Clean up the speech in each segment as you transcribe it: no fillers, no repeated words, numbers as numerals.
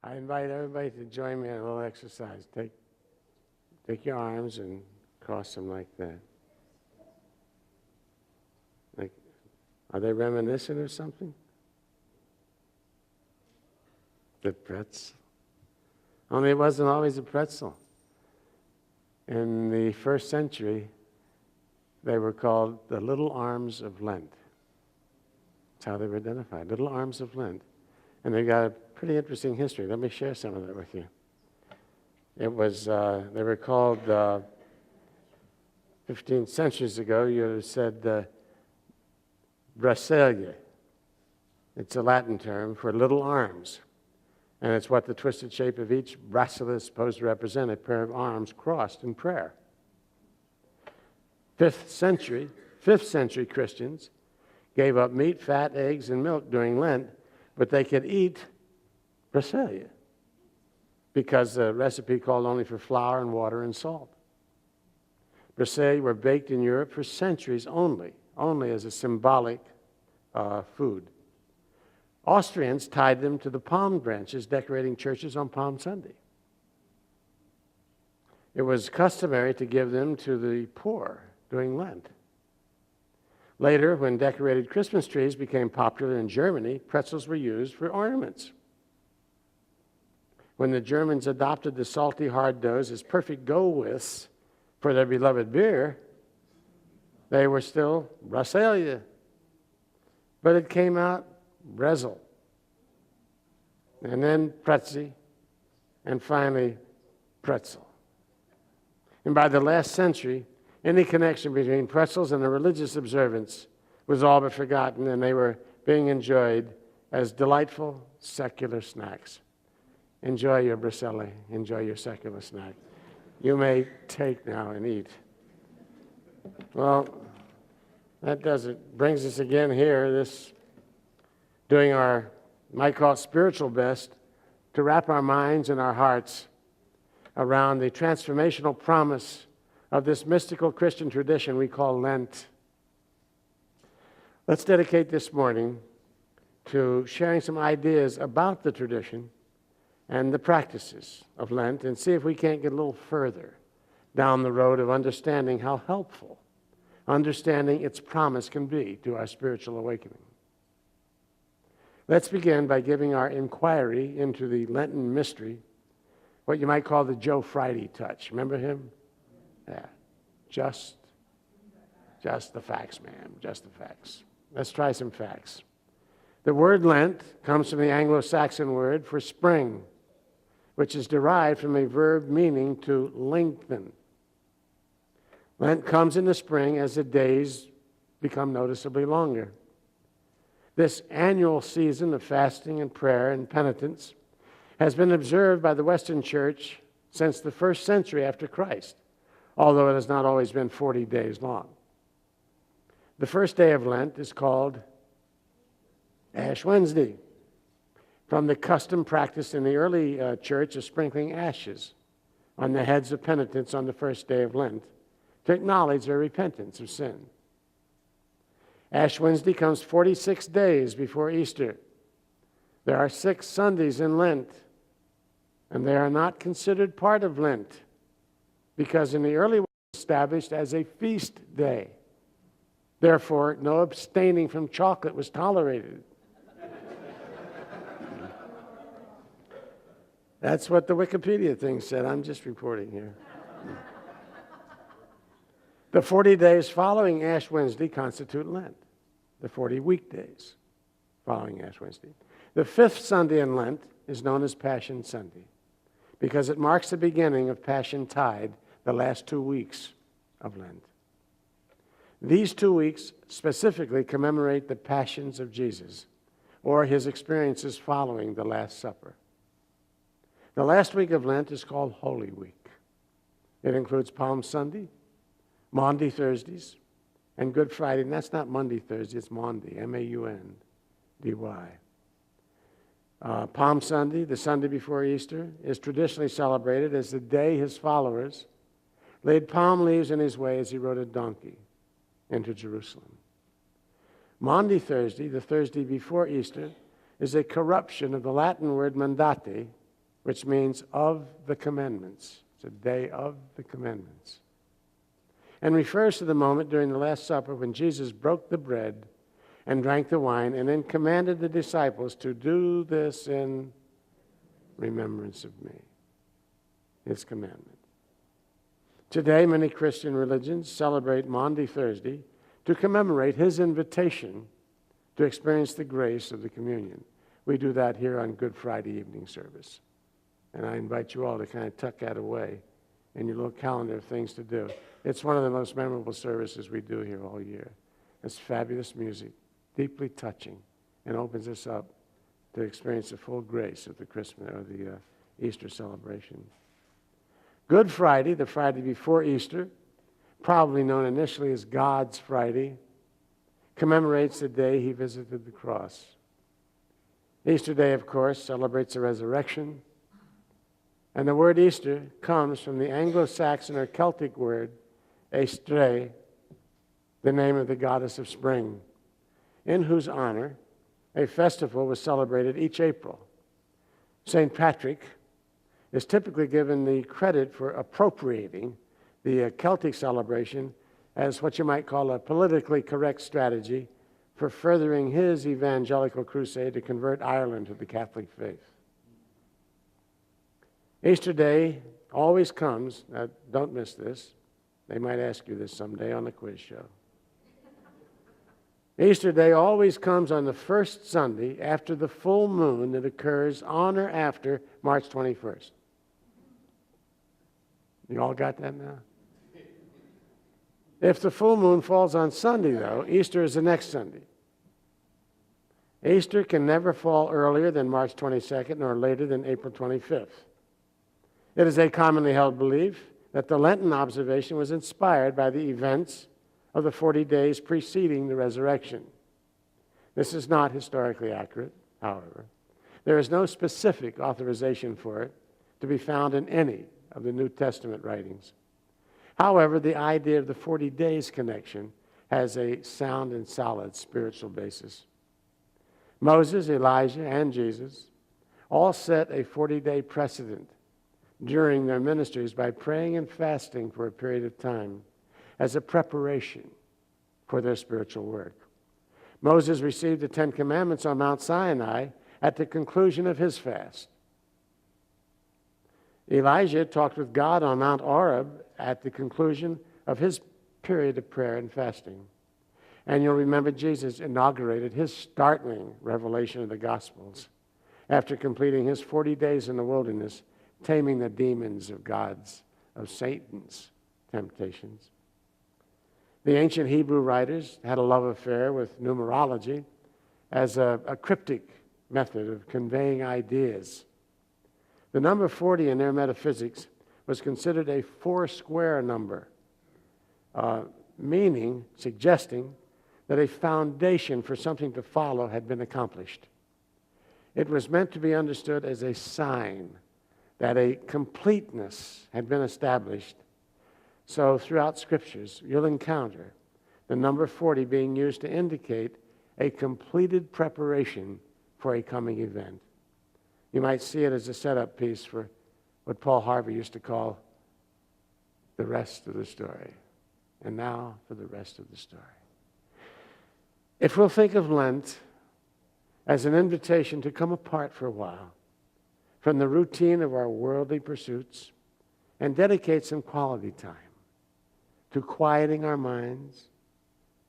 I invite everybody to join me in a little exercise. Take your arms and cross them like that. Are they reminiscent of something? The pretzel. Only it wasn't always a pretzel. In the first century, they were called the little arms of Lent. That's how they were identified, little arms of Lent. And they've got a pretty interesting history. Let me share some of that with you. It was, they were called, 15 centuries ago, you would have said Braccia. It's a Latin term for little arms. And it's what the twisted shape of each bracelet is supposed to represent, a pair of arms crossed in prayer. 5th century Christians gave up meat, fat, eggs, and milk during Lent, but they could eat Braccia because the recipe called only for flour and water and salt. Braccia were baked in Europe for centuries only as a symbolic food. Austrians tied them to the palm branches decorating churches on Palm Sunday. It was customary to give them to the poor during Lent. Later, when decorated Christmas trees became popular in Germany, pretzels were used for ornaments. When the Germans adopted the salty hard doughs as perfect go-withs for their beloved beer, they were still Braccia. But it came out Pretzel, and then Pretzel, and finally Pretzel. And by the last century, any connection between pretzels and a religious observance was all but forgotten, and they were being enjoyed as delightful secular snacks. Enjoy your Braccia, enjoy your secular snack. You may take now and eat. Well, that does it. Brings us again here, doing our, might call it spiritual best, to wrap our minds and our hearts around the transformational promise of this mystical Christian tradition we call Lent. Let's dedicate this morning to sharing some ideas about the tradition and the practices of Lent and see if we can't get a little further down the road of understanding how helpful understanding its promise can be to our spiritual awakening. Let's begin by giving our inquiry into the Lenten mystery what you might call the Joe Friday touch. Remember him? Yeah. Just the facts, ma'am. Just the facts. Let's try some facts. The word Lent comes from the Anglo-Saxon word for spring, which is derived from a verb meaning to lengthen. Lent comes in the spring as the days become noticeably longer. This annual season of fasting and prayer and penitence has been observed by the Western Church since the 1st century after Christ, although it has not always been 40 days long. The first day of Lent is called Ash Wednesday, from the custom practiced in the early church of sprinkling ashes on the heads of penitents on the first day of Lent to acknowledge their repentance of sin. Ash Wednesday comes 46 days before Easter. There are 6 Sundays in Lent, and they are not considered part of Lent because in the early way established as a feast day. Therefore, no abstaining from chocolate was tolerated. That's what the Wikipedia thing said. I'm just reporting here. The 40 days following Ash Wednesday constitute Lent, the 40 weekdays following Ash Wednesday. The 5th Sunday in Lent is known as Passion Sunday because it marks the beginning of Passion Tide, the last 2 weeks of Lent. These 2 weeks specifically commemorate the passions of Jesus or his experiences following the Last Supper. The last week of Lent is called Holy Week. It includes Palm Sunday, Maundy Thursdays, and Good Friday. And that's not Monday, Thursday, it's Maundy, M-A-U-N-D-Y. Palm Sunday, the Sunday before Easter, is traditionally celebrated as the day his followers laid palm leaves in his way as he rode a donkey into Jerusalem. Maundy Thursday, the Thursday before Easter, is a corruption of the Latin word mandate, which means of the commandments. It's a day of the commandments. And refers to the moment during the Last Supper when Jesus broke the bread and drank the wine and then commanded the disciples to do this in remembrance of me. His commandment. Today, many Christian religions celebrate Maundy Thursday to commemorate his invitation to experience the grace of the communion. We do that here on Good Friday evening service. And I invite you all to kind of tuck that away in your little calendar of things to do. It's one of the most memorable services we do here all year. It's fabulous music, deeply touching, and opens us up to experience the full grace of the Christmas or the Easter celebration. Good Friday, the Friday before Easter, probably known initially as God's Friday, commemorates the day he visited the cross. Easter Day, of course, celebrates the resurrection. And the word Easter comes from the Anglo-Saxon or Celtic word, Eistre, the name of the goddess of spring, in whose honor a festival was celebrated each April. St. Patrick is typically given the credit for appropriating the Celtic celebration as what you might call a politically correct strategy for furthering his evangelical crusade to convert Ireland to the Catholic faith. Easter Day always comes, don't miss this, they might ask you this someday on the quiz show. Easter Day always comes on the first Sunday after the full moon that occurs on or after March 21st. You all got that now? If the full moon falls on Sunday, though, Easter is the next Sunday. Easter can never fall earlier than March 22nd or later than April 25th. It is a commonly held belief that the Lenten observation was inspired by the events of the 40 days preceding the resurrection. This is not historically accurate, however. There is no specific authorization for it to be found in any of the New Testament writings. However, the idea of the 40 days connection has a sound and solid spiritual basis. Moses, Elijah, and Jesus all set a 40-day precedent during their ministries by praying and fasting for a period of time as a preparation for their spiritual work. Moses received the Ten Commandments on Mount Sinai at the conclusion of his fast. Elijah talked with God on Mount Horeb at the conclusion of his period of prayer and fasting. And you'll remember Jesus inaugurated his startling revelation of the Gospels after completing his 40 days in the wilderness, taming the demons of Satan's temptations. The ancient Hebrew writers had a love affair with numerology as a cryptic method of conveying ideas. The number 40 in their metaphysics was considered a four-square number, suggesting that a foundation for something to follow had been accomplished. It was meant to be understood as a sign that a completeness had been established. So throughout Scriptures, you'll encounter the number 40 being used to indicate a completed preparation for a coming event. You might see it as a setup piece for what Paul Harvey used to call the rest of the story. And now for the rest of the story. If we'll think of Lent as an invitation to come apart for a while from the routine of our worldly pursuits and dedicate some quality time to quieting our minds,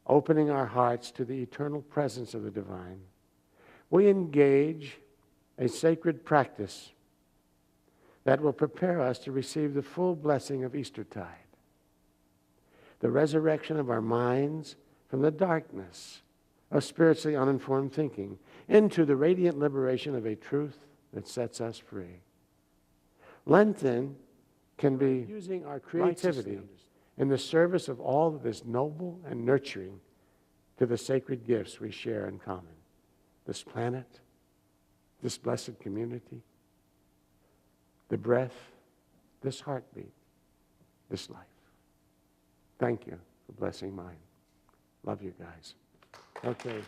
opening our hearts to the eternal presence of the divine, we engage a sacred practice that will prepare us to receive the full blessing of Eastertide, the resurrection of our minds from the darkness of spiritually uninformed thinking into the radiant liberation of a truth that sets us free. Lenten can be using our creativity in the service of all that is noble and nurturing to the sacred gifts we share in common. This planet, this blessed community, the breath, this heartbeat, this life. Thank you for blessing mine. Love you guys. Okay.